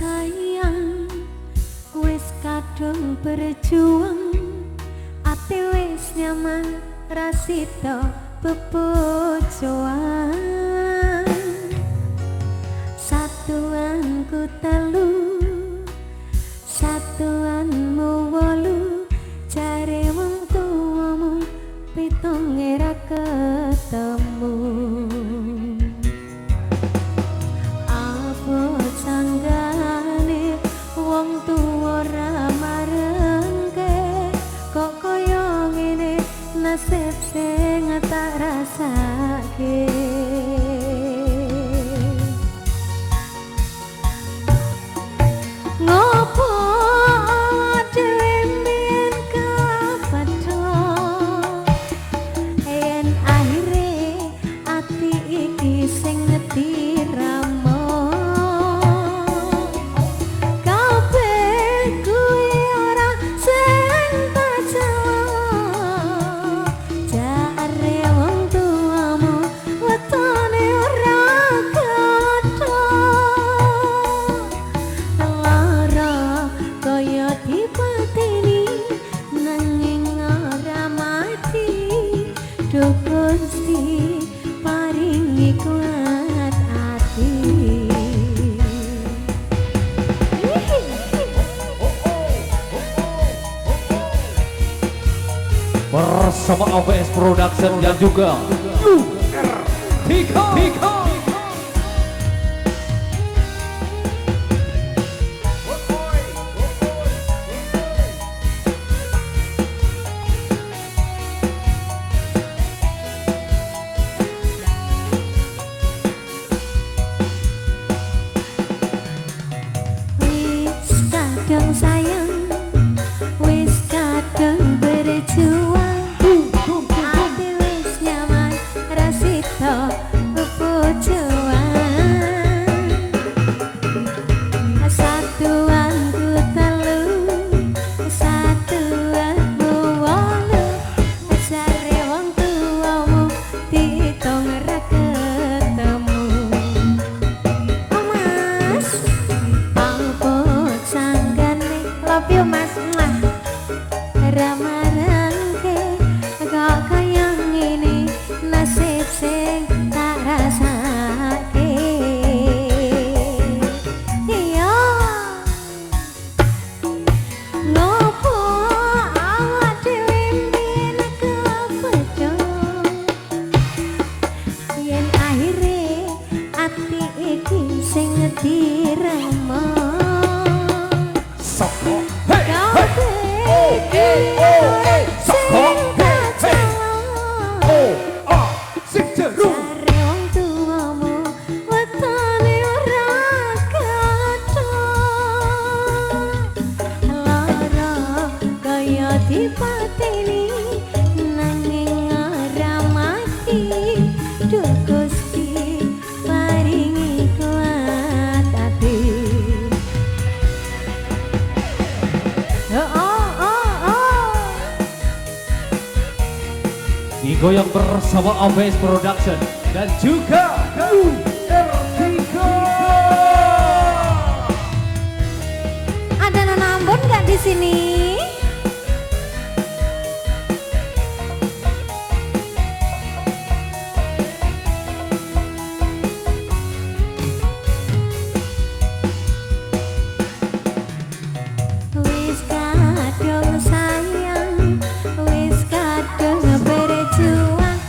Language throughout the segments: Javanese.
sayang wis kadung berjuang ati wis nyaman rasida bepojoan satuanku telu satuanmu wolu jare wong tuamu pitung era ketemu apa sanggane wong tuwa ora marengke kok kaya ngene nasib sing tak rasake ngopo dhewe mbiyen kapadha yen akhire ati iki sing ngetiramo kabeh kuwi ora sing tak jawab jare wong tuamu wetone ora kathah lara kaya dipateni nanging ora mati duh Gusti paringi kuat ati bersama AVS Production dan juga Tika. wis kadung sayang wis kadung berjuang ati wis nyaman rasida bepojoan satuanku telu satuanmu wolu jare wong tuamu diitung ra ketemu oh mas apa sanggane love you mas ramarangke kok kaya ngene nasib sing tak rasake iya ngopo awak dhewe mbiyen kepedho yen akhire ati iki sing ngediramo Soko sing jeru jare wong tuamu wetone ora kathah lara kaya dipateni nanging ora mati duh Gusti paringi kuat ati digoyang bersama AVS Production dan juga Tika. ada Nana Ambon nggak di sini? Wis kadung sayang, wis kadung berjuang,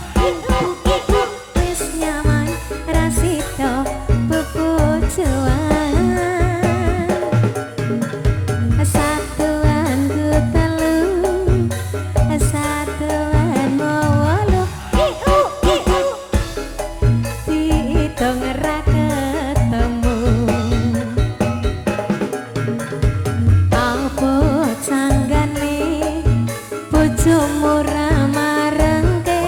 wis nyaman rasida bepojoan. Satuanku telu, satuanmu wolu, diitung ra ketemu. Apa sanggane bojomu ra marengke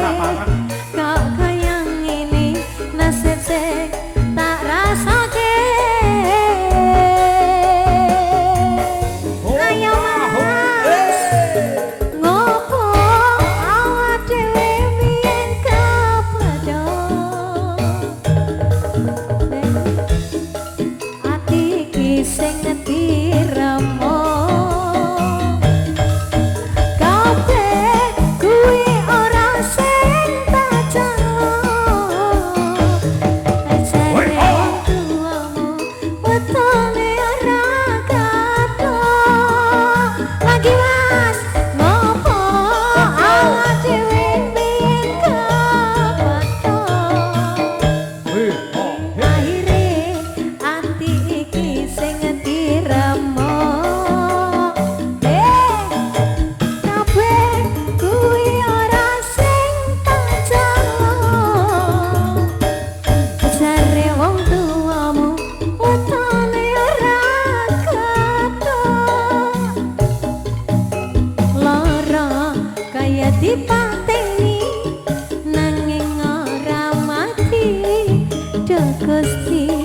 kok kaya ngene nasib sing tak rasake ayo mas ngopo awak dhewe mbiyen kepedho ati iki sing ngetiramo kabeh kuwi ora sing tak jalo ajare wong tuamu wetone ora katon lagi mas ngopo awak dhewe mbiyen kepaton akhire anti iki sing diremo kabeh kuwi ora sing tak jalo jare wong tuamu wetone ora katon lara kaya dipateni nanging ora mati Duh Gusti